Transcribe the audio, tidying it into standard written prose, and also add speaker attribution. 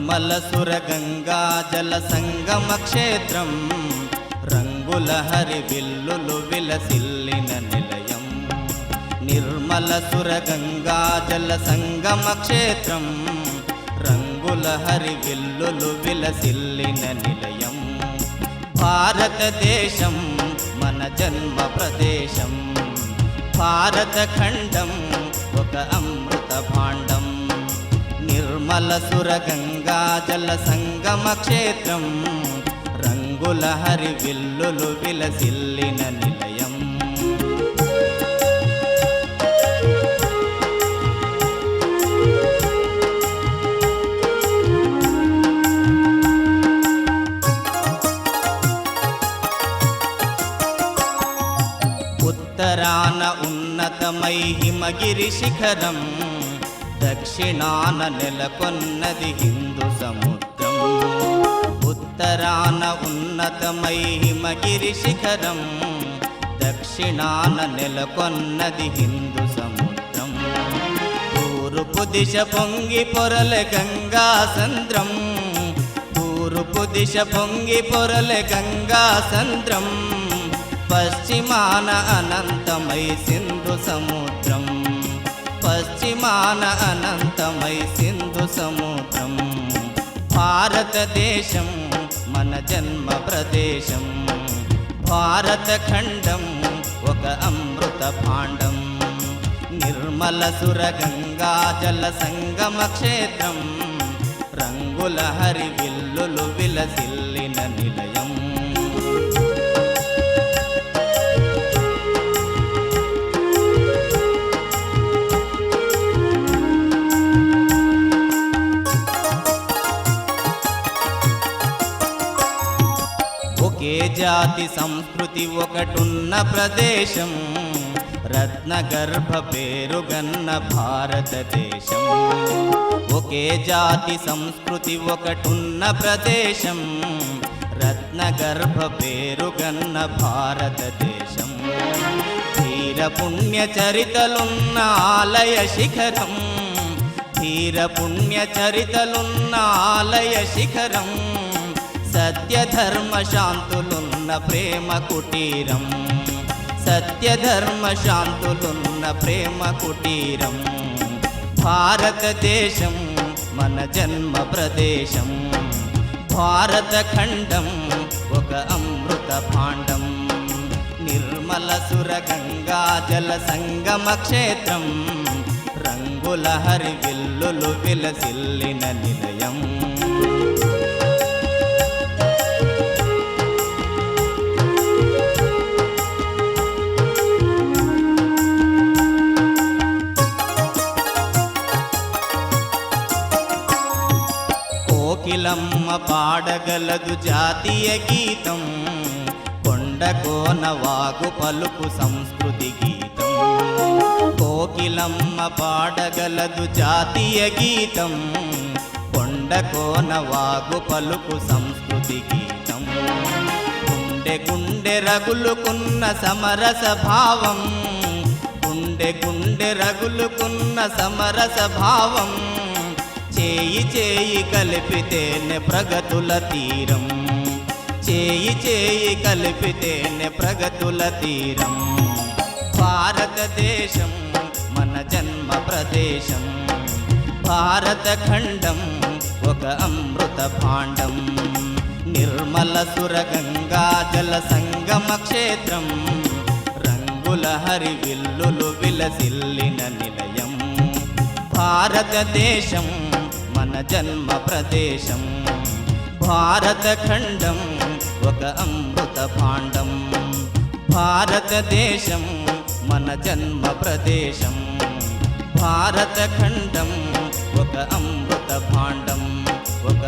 Speaker 1: నిర్మలసుర గంగా జల సంగమ క్షేత్రం రంగుల హరివిల్లులు విలసిల్లిన నిలయం. నిర్మలసుర గంగా జల సంగమ క్షేత్రం రంగుల హరివిల్లులు విలసిల్లిన నిలయం. భారతదేశం మన జన్మ ప్రదేశం, భారత ఖండం ఒక అమృత భాండం. నిర్మలసుర గంగా జల సంగమ క్షేత్రం రంగుల హరివిల్లులు విలసిల్లిన నిలయం. ఉత్తరాన ఉన్నతమై హిమగిరి శిఖరం, దక్షిణాన నెలకొన్నది హిందూ సముద్రం. ఉత్తరాన ఉన్నతమై హిమగిరి శిఖరం, దక్షిణాన నెలకొన్నది హిందూ సముద్రం. తూర్పు దిశ పొంగి పొరలె గంగా సంద్రం, తూర్పు దిశ పొంగి పొరలె గంగా సంద్రం. పశ్చిమాన అనంతమై సింధు సముద్రం, పశ్చిమాన అనంతమై సింధు సముద్రం. భారతదేశం మన జన్మ ప్రదేశం, భారత ఖండం ఒక అమృత భాండం. నిర్మలసుర గంగా జల సంగమ క్షేత్రం రంగుల హరివిల్లులు విలసిల్లిన నిలయం. ఒకే జాతి సంస్కృతి ఒకటున్న ప్రదేశం, రత్నగర్భ పేరుగన్న భారతదేశం. ఒకే జాతి సంస్కృతి ఒకటున్న ప్రదేశం, రత్నగర్భ పేరుగన్న భారతదేశం. ధీర పుణ్య చరితలున్న ఆలయ శిఖరం, ధీర పుణ్య చరితలున్న ఆలయ శిఖరం. సత్యధర్మ శాంతులున్న ప్రేమ కుటీరం, సత్యధర్మ శాంతులున్న ప్రేమ కుటీరం. భారతదేశం మన జన్మ ప్రదేశం, భారత ఖండం ఒక అమృత భాండం. నిర్మలసుర గంగా జల సంగమ క్షేత్రం రంగుల హరివిల్లులు విలసిల్లిన నిలయం. కోకిలమ్మ పాడగలదు జాతీయ గీతం, కొండ కోన వాగు పలుకు సంస్కృతి గీతం. కోకిలమ్మ పాడగలదు జాతీయ గీతం, కొండ కోన వాగు పలుకు సంస్కృతి గీతం. గుండె గుండె రగులుకున్న సమరస భావం, గుండె గుండె రగులుకున్న సమరస భావం. చేయి చేయి కలిపితేనే ప్రగతుల తీరం, చేయి చేయి కలిపితేనే ప్రగతుల తీరం. భారతదేశం మన జన్మ ప్రదేశం, భారత ఖండం ఒక అమృత భాండం. నిర్మలసుర గంగా జల సంగమ క్షేత్రం రంగుల హరివిల్లులు విలసిల్లిన నిలయం. భారతదేశం మన జన్మ ప్రదేశం, భారత ఖండం ఒక అమృత భాండం. భారతదేశం మన జన్మ ప్రదేశం, భారత ఖండం ఒక అమృత భాండం, ఒక